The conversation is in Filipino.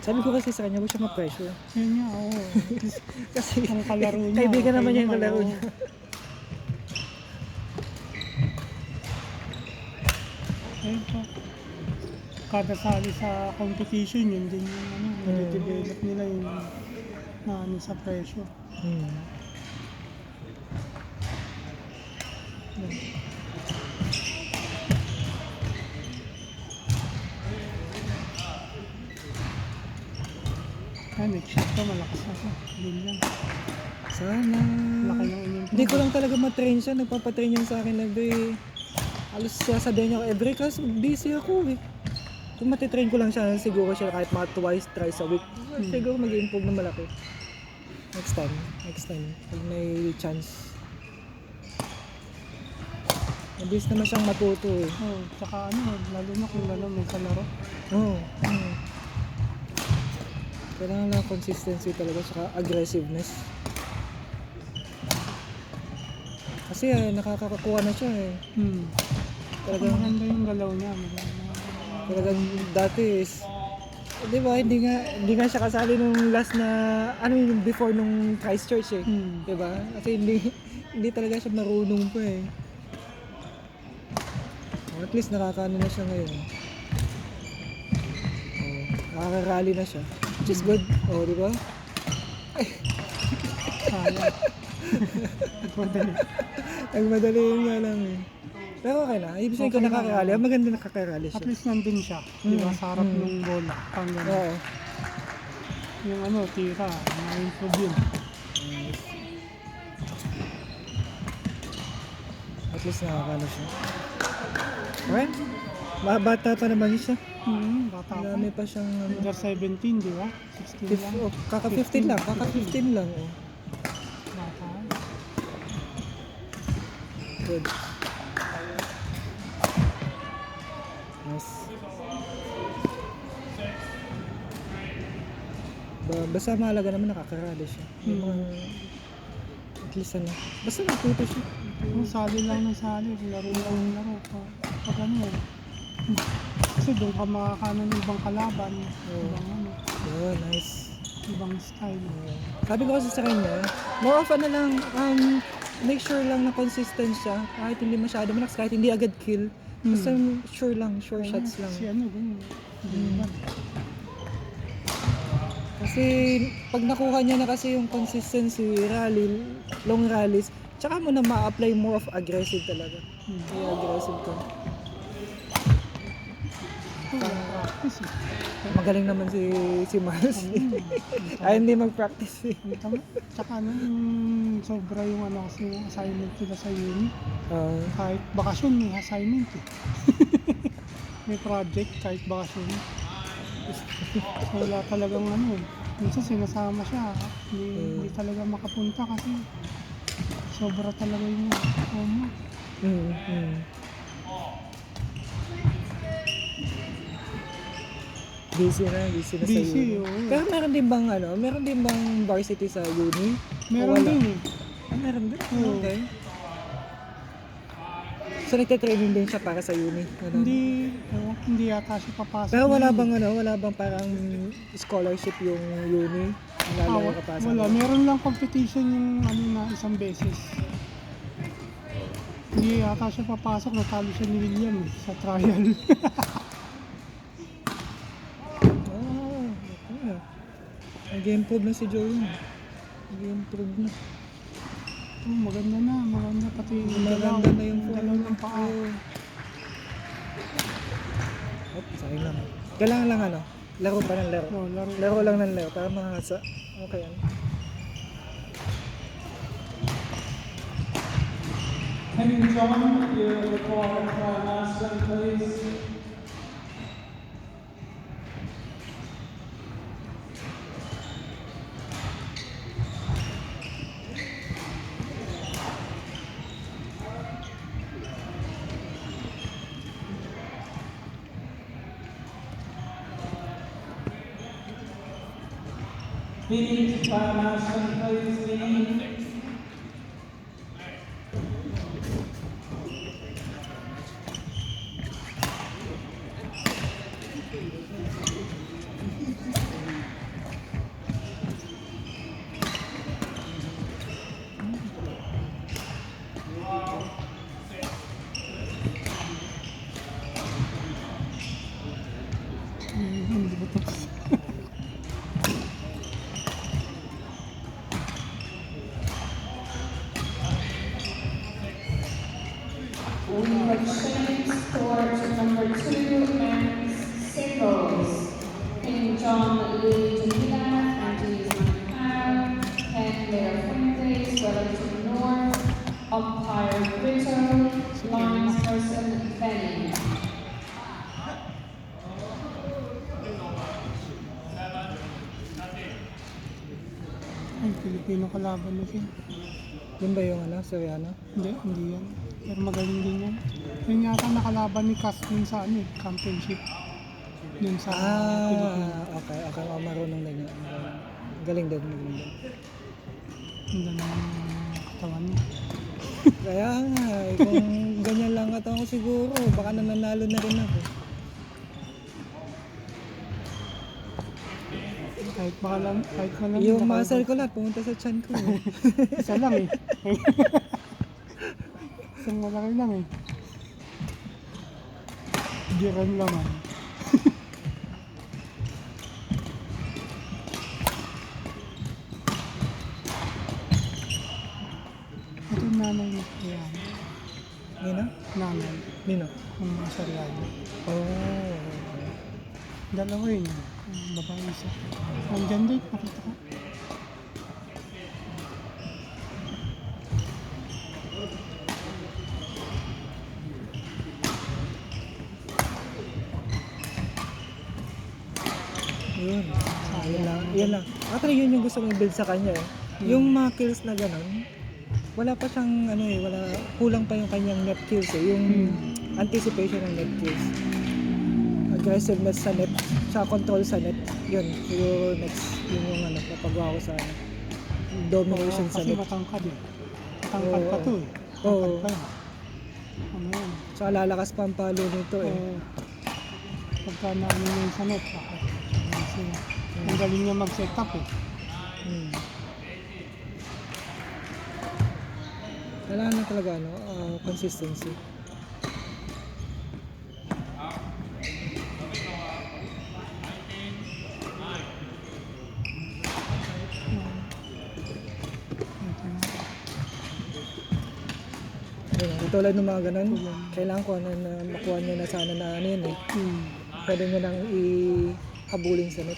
Sabi ko kasi sa kanya, huwag siya ma-pressure. Yun nga, oo. Kasi Ang kalaro niya. kaibigan okay naman niya yung naman, kalaro oo. niya. Ayun po. Kada sali sa competition, yun din yung nade-develop nila yung sa presyo. Hmm. Next shot ko, malakas na siya. Yun lang. Sana. Laki ng in-improve. Hindi ko lang talaga matrain siya. Nagpapatrain yan sa akin every... Halos sasabihin niya ako every class, busy ako eh. Kung matitrain ko lang siya, siguro siya kahit mga twice, thrice a week. Siguro mag-improve na malaki. Next time. Pag may chance. Mabilis naman siyang matuto eh. Oo, tsaka lalo na kung may kalaro. Oo. Kailangan lang consistency talaga, saka aggressiveness. Kasi nakakakuha na siya eh. Talagang, Maganda yung galaw niya. talagang dati is, di ba, hindi nga siya kasali nung last na, yung before nung Christchurch eh. Di ba? Kasi hindi talaga siya marunong pa eh. At least nakakaano na siya ngayon. Nakaka-rally na siya. Which is good. Di ba? Sayang. Madali. Nagmadali yun nga lang eh. Pero okay na. Ibig sabihin ko Okay nakaka-rally. lang. Maganda nakaka-rally siya. At least nandun siya. Di ba? Sa harap ng bola. Pang gano'n. Oo. Yung tira. Na-improve yun. At least nakakano siya. Okay? Bata pa naman siya. Bata pa. Marami pa siyang Under 17, di ba? 16 lang. kaka 15 lang. Kaka 15 lang. Oh. Bata. Good. Nice. Basta mahalaga naman nakaka-rally siya. Yung mga at least basta natuto siya. Sali lang ng sali. Laro lang ng laro. Pag kasi doon ka makakano ng ibang kalaban. Ibang Nice. ibang style. Sabi ko kasi sa kanya, more of lang, make sure lang na consistent siya. Kahit hindi masyado malakas, kahit hindi agad kill. Basta sure shots lang. Kasi ganun. Ganun. Kasi pag nakuha niya na kasi yung consistency, long rallies, tsaka mo na ma-apply more of aggressive talaga. Kaya aggressive ka. Practice eh. Magaling naman si Mars. Ay, hindi mag-practice eh. Tsaka yung sobra yung kasi yung assignment nila sa uni. Kahit bakasyon may assignment eh. May project kahit bakasyon. Wala talagang minsan sinasama siya. Hindi talaga makapunta kasi sobra talaga yung homework. Busy na sa uni. Oo. Pero meron din bang varsity sa uni? Meron din eh. Meron din? Oo. Okay. So nagte-training din siya para sa uni? Hindi yata siya papasok. Pero wala bang parang scholarship yung uni? Wala. Meron lang competition yung na isang beses. Hindi yata siya papasok. Natalo siya ni William sa trial. Nag-improve na si Joey. Nag-improve na. Maganda pati Maganda na yung dalaw ng paa. Sorry lang. Kailangan lang laro pa ng laro. Laro lang ng laro para makakasa. Okay yan. Henry John, you report master, please. Meeting, master, please, meeting. Pilipino kalaban na siya. Yun ba yung ano, Soriano? Hindi yan. Pero magaling din yan. Yun yata nakalaban ni Cass dun sa ano, championship. Dun sa Pilipinas. Okay. Oh, marunong din yun. Galing din. Ganda ng katawan niya. Kaya nga, kung ganyan lang katawan ko siguro, baka nananalo na rin ako. Kahit malang Yung muscle ko lahat, pumunta sa chan ko. isa lang eh. Isang malaki lang eh. Giran laman. Ito yung nanay mo. Ayan. Nino? Nanay. Nino? Ang mga saryado. Oh. Dalawa yun. Ang babae isa. Nandyan din. Nakita ko. Yun. Yun lang. Actually, yun yung gusto kong build sa kanya eh. Yung mga kills na ganun, wala pa siyang ano eh, kulang pa yung kanyang net kills eh. Yung anticipation ng net kills. Aggressiveness sa net, sa control sa net. Yun, siguro next, yun yung ano, napagawa ko sa ano. Domination sa Kasi net. matangkad eh. Matangkad pa to eh. Oo. Matangkad pa yan. Ano yan? Tsaka lalakas pa ang palo nito eh. Pagka naano yun sa net, bakit? Ang galing niya mag-set up eh. Kailangan na talaga ano, consistency. Yun, katulad ng mga ganun, kailangan ko na makuha niya na sana na ano yun eh. Pwede niya nang ihabulin sa net.